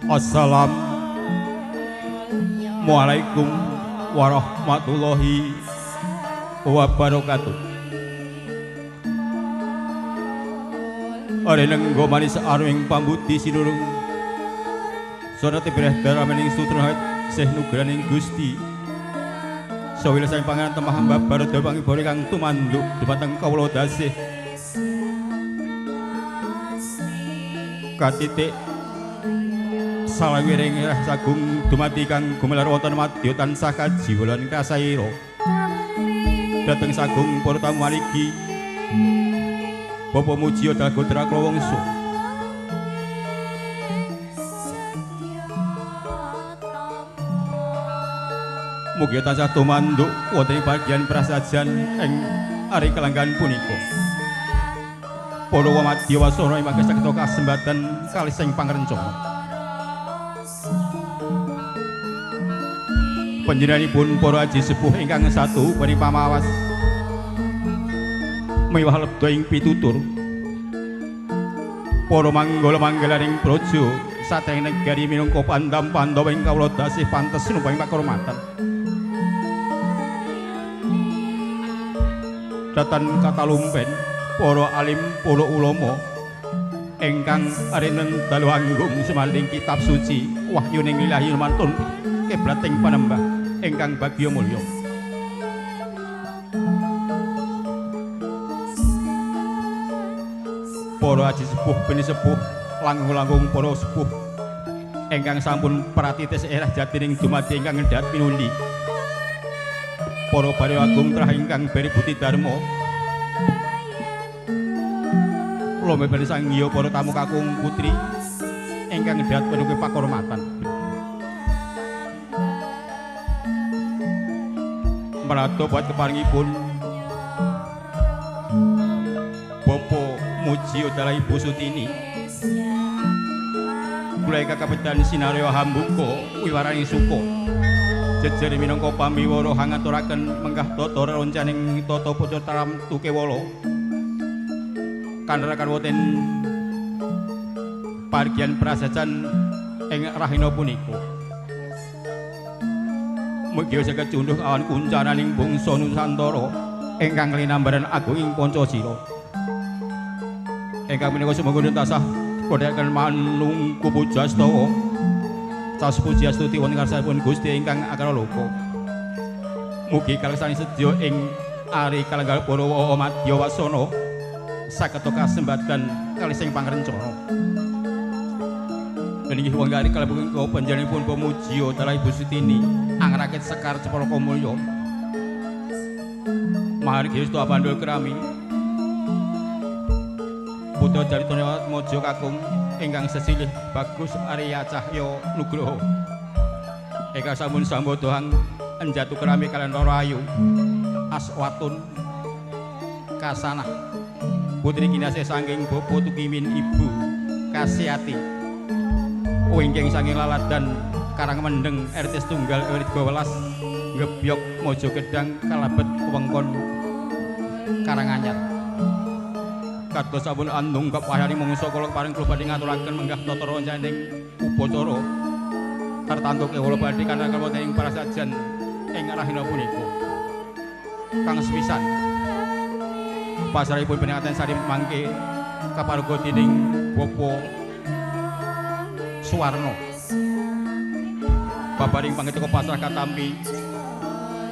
Assalamualaikum warahmatullahi wabarakatuh. Are nenggo manis aruing pambudi sinurung Sorate beredar amening sutra Syekh Nugraning Gusti Sawila sang pangeran temah hamba barada pangibore kang tumanduk dumateng kawula dasih katitik salawiring sagung dumadi kang gumelar wonten madya tansah kaji wulan kasaira dhateng sagung para tamu maligi Bapak Mujiya Dagotra Klawangsa mugi tansah tumanduk wonten bagian prasajan ing ari kelanggan punika para wamadya wasana ing sakta kasembatan kalih sing pangrencana panjenenganipun para aji sepuh ingkang satu bani pamawas miwah lebda ing pitutur para manggala-manggalaning praja sateng negari minangka pandam Pandhawa ing kawula dasih pantes numpang pakurmatan datan katalumpen para alim para ulama ingkang arenen dalu anggung sumanding kitab suci wahyuning ilahi mantun kiblating panembah ingkang bagya mulya para aji sepuh beni sepuh langkung-langkung para sepuh ingkang sampun pratitis erah jatining dumadi ingkang ngedhat pinundi para barya agung trah ingkang beri buti dharma kula mebeli sanggiya para tamu kakung putri ingkang ngedhat penuki pakurmatan Marado buat keparingipun Bapak Mujiya Dalah Ibu Sutini kula ingkang kapitan sinarya hambuka wiwaraning suka jejer minangka pamiwara hangaturaken menggah tata reroncaning tata putra taram tukewala kandharaken wonten pargian prasajan ing rahina punika mugi saged cundhuh awan kuncananing bangsa Nusantara ingkang linambaran agung ing Pancasila ingkang menika sumangga tasah kodhaken manungku pujastawa sas pujiastuti wonten ngarsanipun Gusti ingkang akara loka mugi kalesan sedya ing ari kalenggal para wamadya wasana saged kasembatan kalih sing pangrencana inggih wonten kalebet panjenenganipun Pamujiya Dalah Ibu Sutini angrakit sekar cepara kamulya margi stu abandul krami putra Jaritana Maja kakung ingkang sesilih bagus Arya Cahya Nugroho ingkang sampun sambodohang enjatu krami kaliyan Rara Ayu Aswatun Kasanah putri kinasih saking Bapa Tukimin Ibu Kasyati wingking saking Laladan Karangmendeng RT Setunggal RT 12 Gebyok Mojo Gedang kalabet wewengkon Karanganyar kados sampun andung kepayaning mangsa kula paring kula badhe ngaturaken menggah tata rancaning upacara tartantu kewala badhe kanthi wonten ing prasajan ing rahina punika kang sepisan pasaripun peningkatan sari mangke kaparuga dening Bapak Suwarno babaring pangitaka pasrah katampi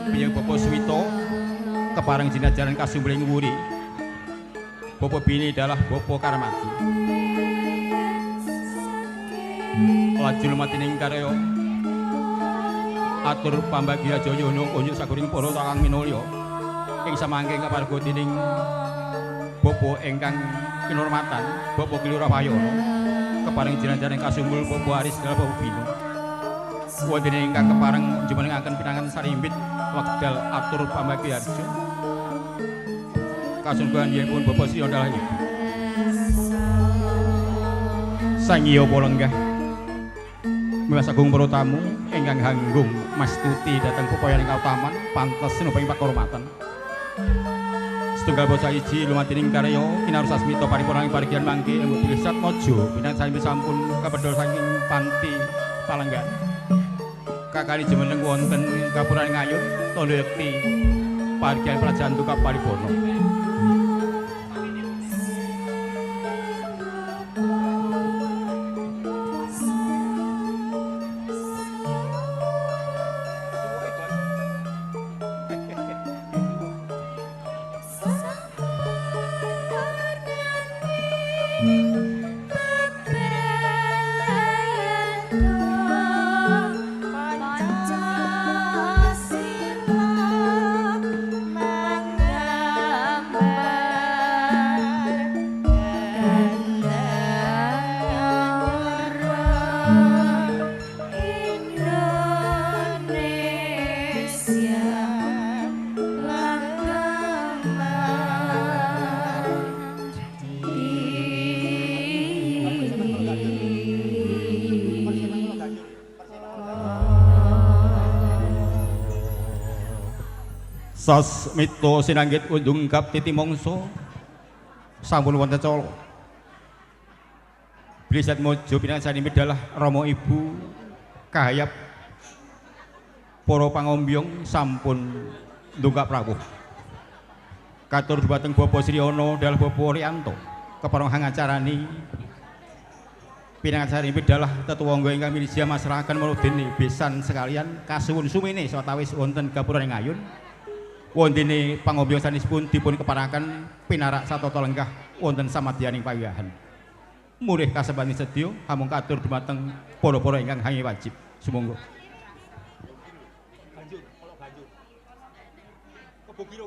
biyeng Bapak Swito kepareng jinajaran kasumbling wuri Bapak Bini Dalah Bapak Karmati lajur matining karya atur pambagya jaya unjuk sakuring para kakang minulya ing samangke kaparuga dening Bapak ingkang kinurmatan Bapak Kilura Payana kepareng jinajaran kasumbul Bapak Aris Dalah Bapak Bino wonten ingkang kepareng jumenengaken pinangan sarimbit wekdal atur pambagya arja kasungguhan yenipun Bapak Sri Dalah Ibu sangya palenggah miwas agung para tamu ingkang hanggung mastuti dhateng pepoyaning kautaman pantes nuping pakurmatan Setunggal basa iji lumatining karya kinarus asmita paripurnaning parigyan mangke embu Birsat Mojo pinangan sampun kapedhol saking panti Palenggan. Kakali jumeneng wonten Kapuraning Ayun tondo yekti parigyan prajantuka paripurna. Sasmita sinanggit undung gap titi mangsa sampun wonten cala. Birsat Mojo pinangan medhalah Rama Ibu kahayap para pangombyong sampun ndonga prawuh. Katur dhumateng Bapak Sri Ana dalah Bapak Riyanto kepareng hangacarani pinangan medhalah tetuwangga ingkang milija masyarakat menudene besan sekalian kasuwun sumene sawetawis wonten Gapuraning Ayun. Wondene pangombyong sanesipun dipun keparaken pinarak satata lenggah wonten samadyaning pawiyahan. Murih kasebani sedya hamung katur dumateng para-para ingkang hangi wajib. Sumangga. Banjur, kalau banjur. Kebugiro.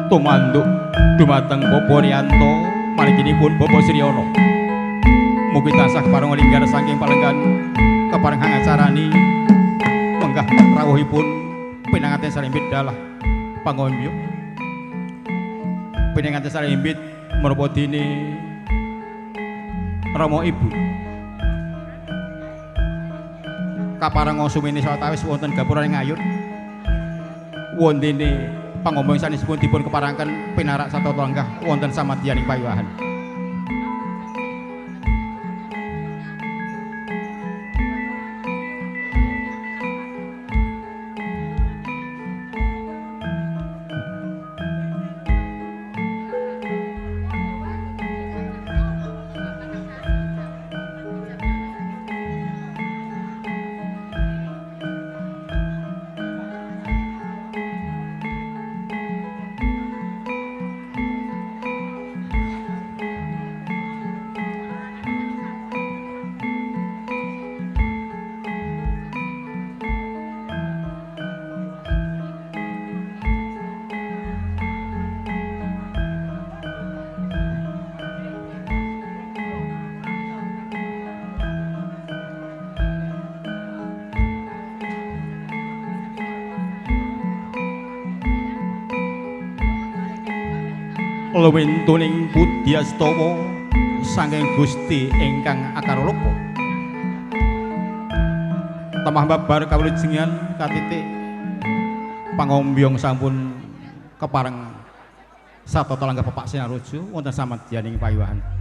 Tumanduk dumateng Bapak Riyanto malikinipun Bapak Sri Ana mugi tansah kepareng linggar saking Palenggan kepareng hangacarani menggah rawuhipun pinanganten sarembit dalah pangombyong pinanganten sarembit menapa dene Rama Ibu kapareng sumene sawetawis wonten Gapuraning Ayun wondene pangombyong sanesipun dipun keparangan pinarak satata lenggah wonten samadyaning pawiyahan. Luwintuning Budyastawa saking Gusti ingkang akarolopo temah babar kawlujengan katitik pangombyong sampun kepareng satata lenggah pepak sinaruju wonten samadyaning pawiyahan.